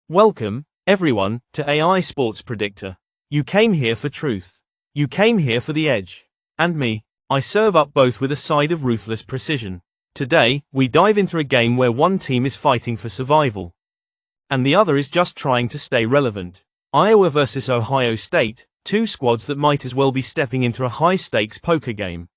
Welcome, everyone, to AI Sports Predictor. You came here for truth. You came here for the edge. And me, I serve up both with a side of ruthless precision. Today, we dive into a game where one team is fighting for survival, and the other is just trying to stay relevant. Iowa versus Ohio State, two squads that might as well be stepping into a high-stakes poker game.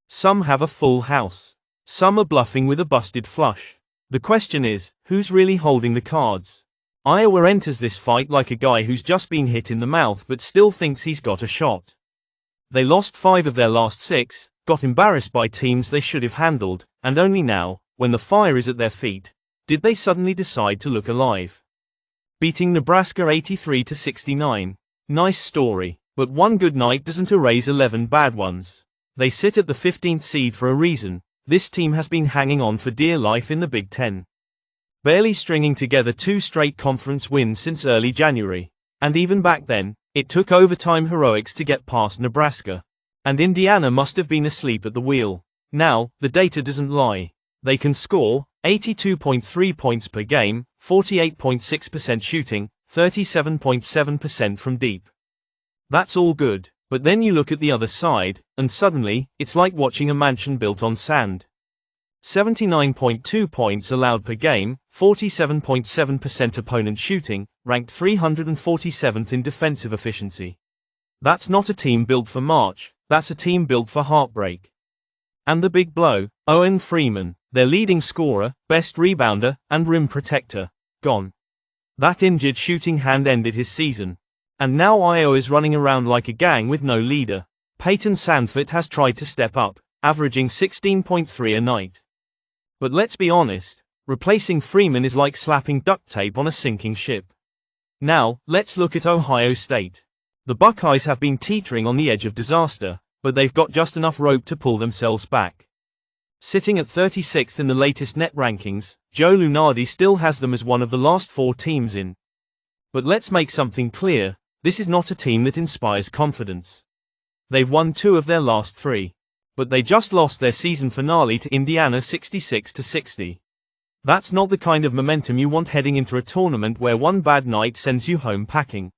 Some have a full house. Some are bluffing with a busted flush. The question is, who's really holding the cards? Iowa enters this fight like a guy who's just been hit in the mouth but still thinks he's got a shot. They lost 5 of their last 6, got embarrassed by teams they should have handled, and only now, when the fire is at their feet, did they suddenly decide to look alive. Beating Nebraska 83-69. Nice story, but one good night doesn't erase 11 bad ones. They sit at the 15th seed for a reason. This team has been hanging on for dear life in the Big Ten, barely stringing together 2 straight conference wins since early January. And even back then, it took overtime heroics to get past Nebraska. And Indiana must have been asleep at the wheel. Now, the data doesn't lie. They can score 82.3 points per game, 48.6% shooting, 37.7% from deep. That's all good, but then you look at the other side, and suddenly, it's like watching a mansion built on sand. 79.2 points allowed per game, 47.7% opponent shooting, ranked 347th in defensive efficiency. That's not a team built for March, that's a team built for heartbreak. And the big blow, Owen Freeman, their leading scorer, best rebounder, and rim protector, gone. That injured shooting hand ended his season. And now Iowa is running around like a gang with no leader. Peyton Sandfort has tried to step up, averaging 16.3 a night. But let's be honest, replacing Freeman is like slapping duct tape on a sinking ship. Now, let's look at Ohio State. The Buckeyes have been teetering on the edge of disaster, but they've got just enough rope to pull themselves back. Sitting at 36th in the latest net rankings, Joe Lunardi still has them as one of the last 4 teams in. But let's make something clear, this is not a team that inspires confidence. They've won 2 of their last 3. But they just lost their season finale to Indiana 66-60. That's not the kind of momentum you want heading into a tournament where one bad night sends you home packing.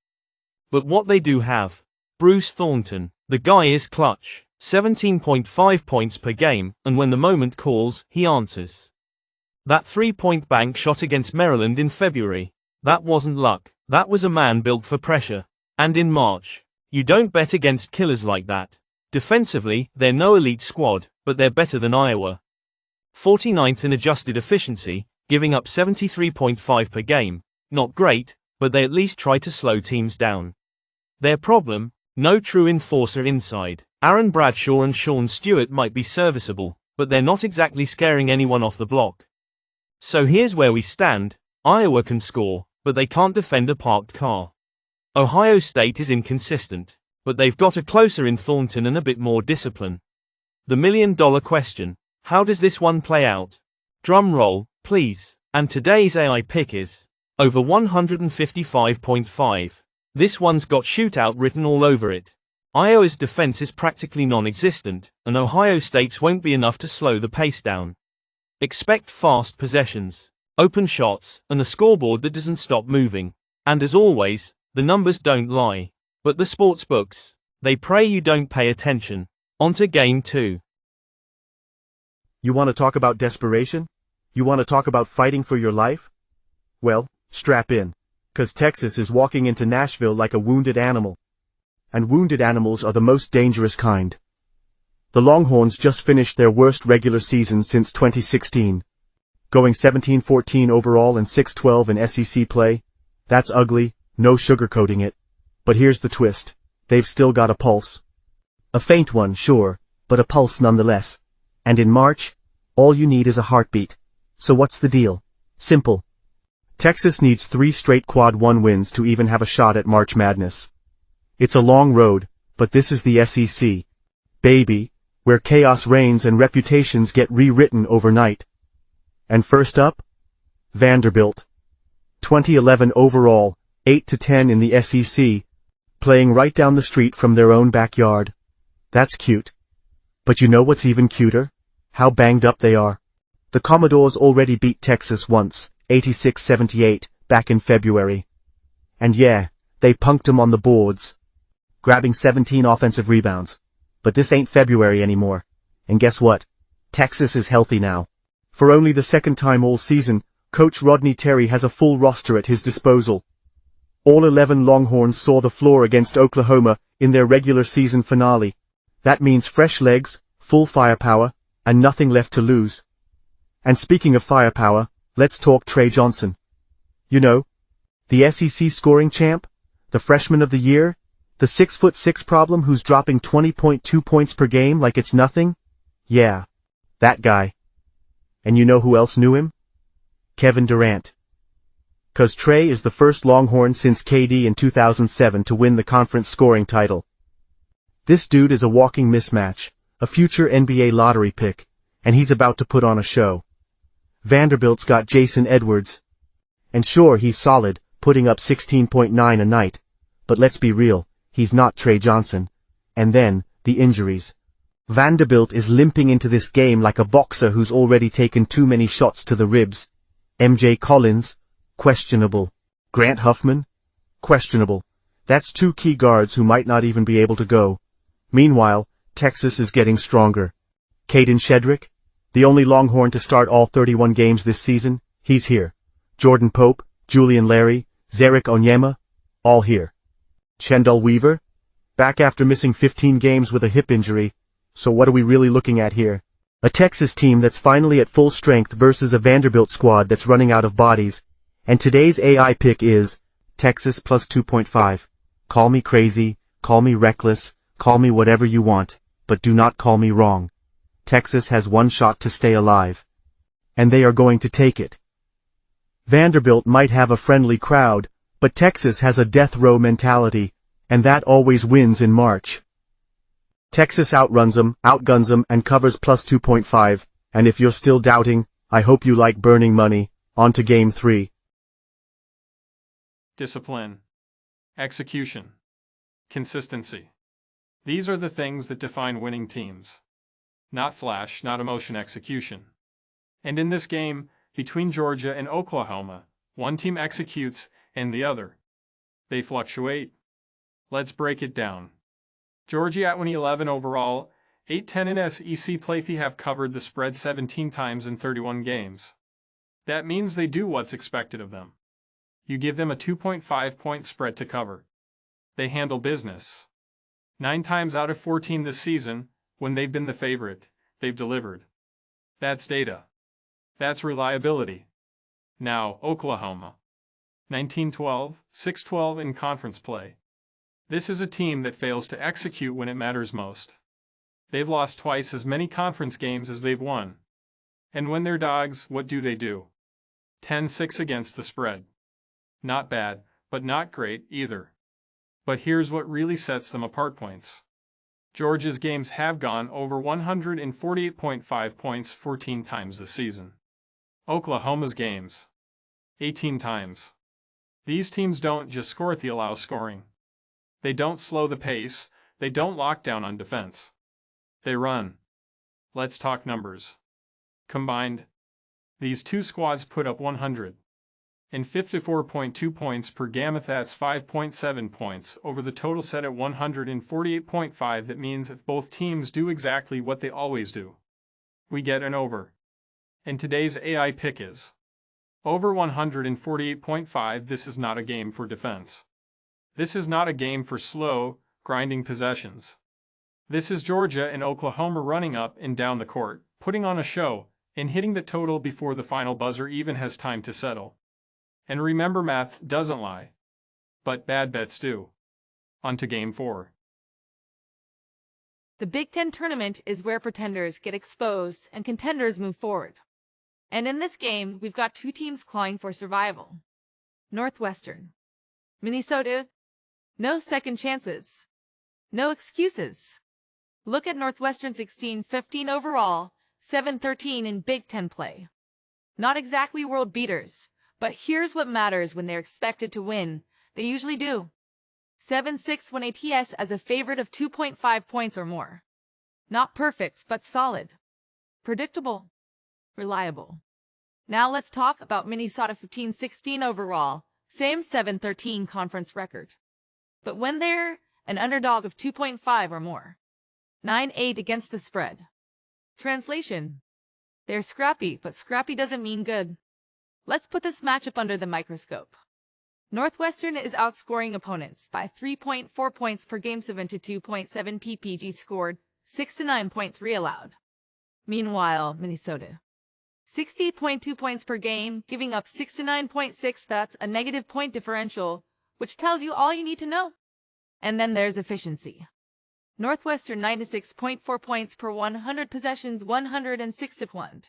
But what they do have: Bruce Thornton. The guy is clutch. 17.5 points per game, and when the moment calls, he answers. That 3-point bank shot against Maryland in February, that wasn't luck, that was a man built for pressure. And in March, you don't bet against killers like that. Defensively, they're no elite squad, but they're better than Iowa. 49th in adjusted efficiency, giving up 73.5 per game. Not great, but they at least try to slow teams down. Their problem? No true enforcer inside. Aaron Bradshaw and Sean Stewart might be serviceable, but they're not exactly scaring anyone off the block. So here's where we stand. Iowa can score, but they can't defend a parked car. Ohio State is inconsistent, but they've got a closer in Thornton and a bit more discipline. The million-dollar question: how does this one play out? Drum roll, please. And today's AI pick is over 155.5. This one's got shootout written all over it. Iowa's defense is practically non-existent, and Ohio State's won't be enough to slow the pace down. Expect fast possessions, open shots, and a scoreboard that doesn't stop moving. And as always, the numbers don't lie. But the sports books, they pray you don't pay attention. On to game 2. You want to talk about desperation? You want to talk about fighting for your life? Well, strap in. 'Cause Texas is walking into Nashville like a wounded animal. And wounded animals are the most dangerous kind. The Longhorns just finished their worst regular season since 2016. Going 17-14 overall and 6-12 in SEC play. That's ugly, no sugarcoating it. But here's the twist. They've still got a pulse. A faint one, sure, but a pulse nonetheless. And in March, all you need is a heartbeat. So what's the deal? Simple. Texas needs 3 straight quad 1 wins to even have a shot at March Madness. It's a long road, but this is the SEC, baby, where chaos reigns and reputations get rewritten overnight. And first up? Vanderbilt. 2011 overall, 8-10 in the SEC. Playing right down the street from their own backyard. That's cute. But you know what's even cuter? How banged up they are. The Commodores already beat Texas once, 86-78, back in February. And yeah, they punked him on the boards, grabbing 17 offensive rebounds. But this ain't February anymore. And guess what? Texas is healthy now. For only the second time all season, Coach Rodney Terry has a full roster at his disposal. All 11 Longhorns saw the floor against Oklahoma in their regular season finale. That means fresh legs, full firepower, and nothing left to lose. And speaking of firepower, let's talk Trey Johnson. You know, the SEC scoring champ, the freshman of the year, the 6'6" problem who's dropping 20.2 points per game like it's nothing? Yeah, that guy. And you know who else knew him? Kevin Durant. 'Cause Trey is the first Longhorn since KD in 2007 to win the conference scoring title. This dude is a walking mismatch, a future NBA lottery pick, and he's about to put on a show. Vanderbilt's got Jason Edwards. And sure, he's solid, putting up 16.9 a night. But let's be real, he's not Trey Johnson. And then, the injuries. Vanderbilt is limping into this game like a boxer who's already taken too many shots to the ribs. MJ Collins, questionable. Grant Huffman, questionable. That's two key guards who might not even be able to go. Meanwhile, Texas is getting stronger. Caden Shedrick, the only Longhorn to start all 31 games this season, he's here. Jordan Pope, Julian Larry, Zarek Onyema, all here. Chendall Weaver, back after missing 15 games with a hip injury. So what are we really looking at here? A Texas team that's finally at full strength versus a Vanderbilt squad that's running out of bodies. And today's AI pick is Texas plus 2.5. Call me crazy, call me reckless, call me whatever you want, but do not call me wrong. Texas has one shot to stay alive. And they are going to take it. Vanderbilt might have a friendly crowd, but Texas has a death row mentality, and that always wins in March. Texas outruns them, outguns them, and covers plus 2.5, and if you're still doubting, I hope you like burning money. On to Game 3. Discipline, execution, consistency. These are the things that define winning teams. Not flash, not emotion, execution. And in this game, between Georgia and Oklahoma, one team executes and the other. They fluctuate. Let's break it down. Georgia at 11 overall, 8-10 in SEC play. They have covered the spread 17 times in 31 games. That means they do what's expected of them. You give them a 2.5 point spread to cover. They handle business. 9 times out of 14 this season, when they've been the favorite, they've delivered. That's data. That's reliability. Now, Oklahoma. 19-12, 6-12 in conference play. This is a team that fails to execute when it matters most. They've lost twice as many conference games as they've won. And when they're dogs, what do? 10-6 against the spread. Not bad, but not great either. But here's what really sets them apart: points. Georgia's games have gone over 148.5 points 14 times this season. Oklahoma's games, 18 times. These teams don't just score, they allow scoring. They don't slow the pace, they don't lock down on defense. They run. Let's talk numbers. Combined, these two squads put up 154.2 points per game. That's 5.7 points over the total set at 148.5. That means if both teams do exactly what they always do, we get an over. And today's AI pick is over 148.5. This is not a game for defense. This is not a game for slow, grinding possessions. This is Georgia and Oklahoma running up and down the court, putting on a show, and hitting the total before the final buzzer even has time to settle. And remember, math doesn't lie. But bad bets do. On to Game 4. The Big Ten tournament is where pretenders get exposed and contenders move forward. And in this game, we've got two teams clawing for survival. Northwestern. Minnesota. No second chances. No excuses. Look at Northwestern 16-15 overall, 7-13 in Big Ten play. Not exactly world beaters, but here's what matters: when they're expected to win, they usually do. 7-6 when ATS as a favorite of 2.5 points or more. Not perfect, but solid. Predictable. Reliable. Now let's talk about Minnesota 15-16 overall, same 7-13 conference record. But when they're an underdog of 2.5 or more. 9-8 against the spread. Translation. They're scrappy, but scrappy doesn't mean good. Let's put this matchup under the microscope. Northwestern is outscoring opponents by 3.4 points per game, 72.7 ppg scored, 6 to 9.3 allowed. Meanwhile, Minnesota. 60.2 points per game, giving up 6 to 9.6. That's a negative point differential, which tells you all you need to know. And then there's efficiency. Northwestern 96.4 points per 100 possessions, 106 to 1.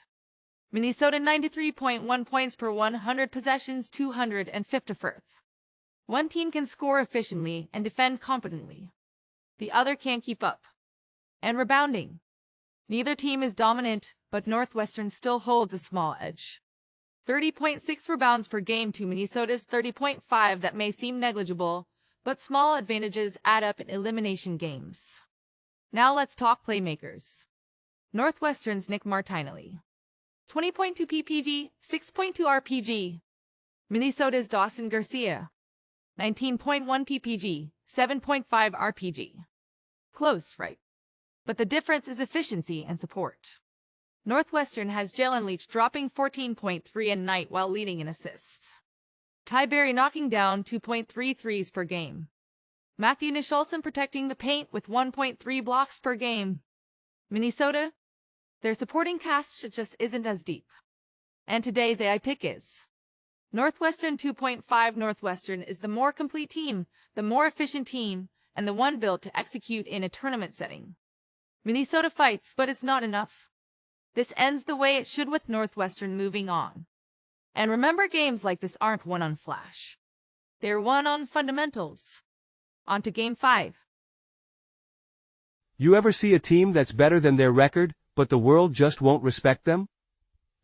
Minnesota 93.1 points per 100 possessions, 251st. One team can score efficiently and defend competently. The other can't keep up. And rebounding. Neither team is dominant, but Northwestern still holds a small edge. 30.6 rebounds per game to Minnesota's 30.5. That may seem negligible, but small advantages add up in elimination games. Now let's talk playmakers. Northwestern's Nick Martinelli. 20.2 ppg, 6.2 rpg. Minnesota's Dawson Garcia. 19.1 ppg, 7.5 rpg. Close, right? But the difference is efficiency and support. Northwestern has Jalen Leach dropping 14.3 a night while leading in assists. Ty Berry knocking down 2.3 threes per game. Matthew Nicholson protecting the paint with 1.3 blocks per game. Minnesota? Their supporting cast just isn't as deep. And today's AI pick is Northwestern 2.5. Northwestern is the more complete team, the more efficient team, and the one built to execute in a tournament setting. Minnesota fights, but it's not enough. This ends the way it should, with Northwestern moving on. And remember, games like this aren't won on flash. They're won on fundamentals. On to Game 5. You ever see a team that's better than their record, but the world just won't respect them?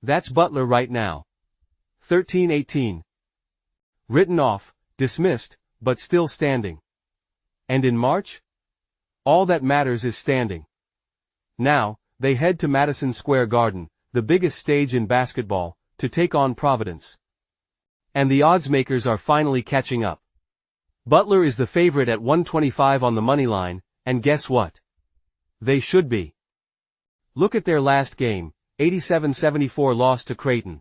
That's Butler right now. 13-18. Written off, dismissed, but still standing. And in March? All that matters is standing. Now, they head to Madison Square Garden, the biggest stage in basketball, to take on Providence. And the odds makers are finally catching up. Butler is the favorite at 125 on the money line, and guess what? They should be. Look at their last game, 87-74 loss to Creighton.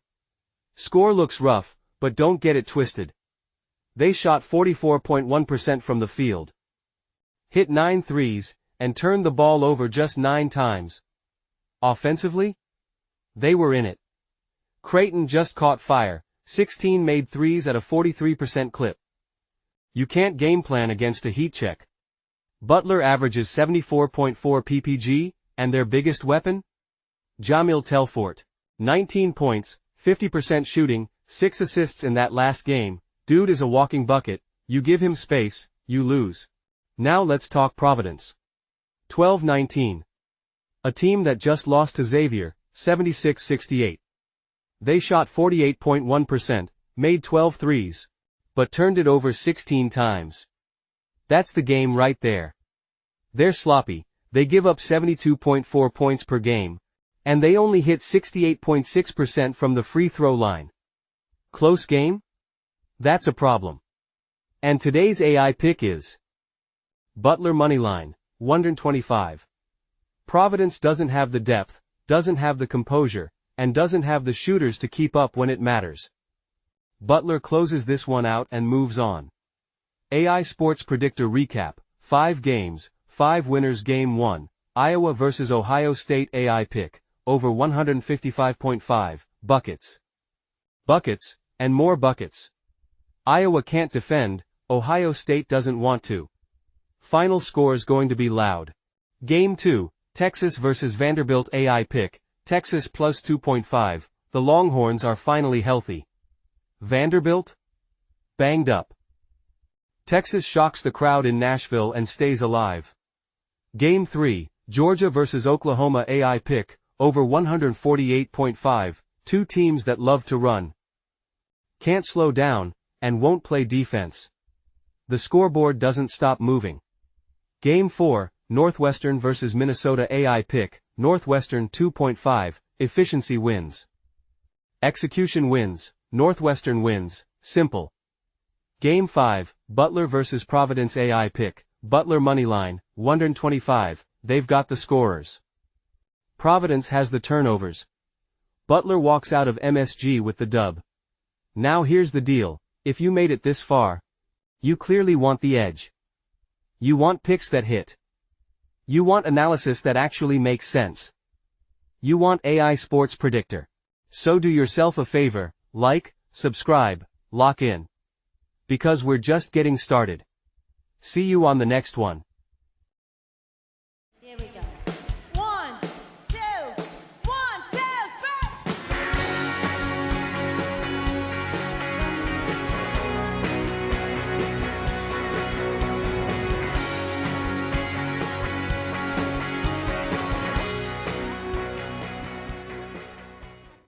Score looks rough, but don't get it twisted. They shot 44.1% from the field. Hit 9 threes, and turned the ball over just 9 times. Offensively? They were in it. Creighton just caught fire, 16 made threes at a 43% clip. You can't game plan against a heat check. Butler averages 74.4 ppg, and their biggest weapon? Jamil Telfort. 19 points, 50% shooting, 6 assists in that last game. Dude is a walking bucket. You give him space, you lose. Now let's talk Providence. 12-19. A team that just lost to Xavier, 76-68. They shot 48.1%, made 12 threes, but turned it over 16 times. That's the game right there. They're sloppy, they give up 72.4 points per game, and they only hit 68.6% from the free throw line. Close game? That's a problem. And today's AI pick is Butler moneyline, 125. Providence doesn't have the depth, doesn't have the composure, and doesn't have the shooters to keep up when it matters. Butler closes this one out and moves on. AI Sports Predictor recap, 5 games, 5 winners. Game 1, Iowa vs Ohio State. AI pick, over 155.5, buckets. Buckets, and more buckets. Iowa can't defend, Ohio State doesn't want to. Final score's going to be loud. Game 2, Texas vs Vanderbilt. AI pick, Texas plus 2.5, the Longhorns are finally healthy. Vanderbilt? Banged up. Texas shocks the crowd in Nashville and stays alive. Game 3, Georgia vs Oklahoma. AI pick, over 148.5, two teams that love to run. Can't slow down, and won't play defense. The scoreboard doesn't stop moving. Game 4, Northwestern vs Minnesota. AI pick, Northwestern 2.5, efficiency wins. Execution wins. Northwestern wins. Simple. Game 5, Butler vs Providence AI pick. Butler moneyline, 125, they've got the scorers. Providence has the turnovers. Butler walks out of MSG with the dub. Now here's the deal, if you made it this far, you clearly want the edge. You want picks that hit. You want analysis that actually makes sense. You want AI Sports Predictor. So do yourself a favor, like, subscribe, lock in. Because we're just getting started. See you on the next one.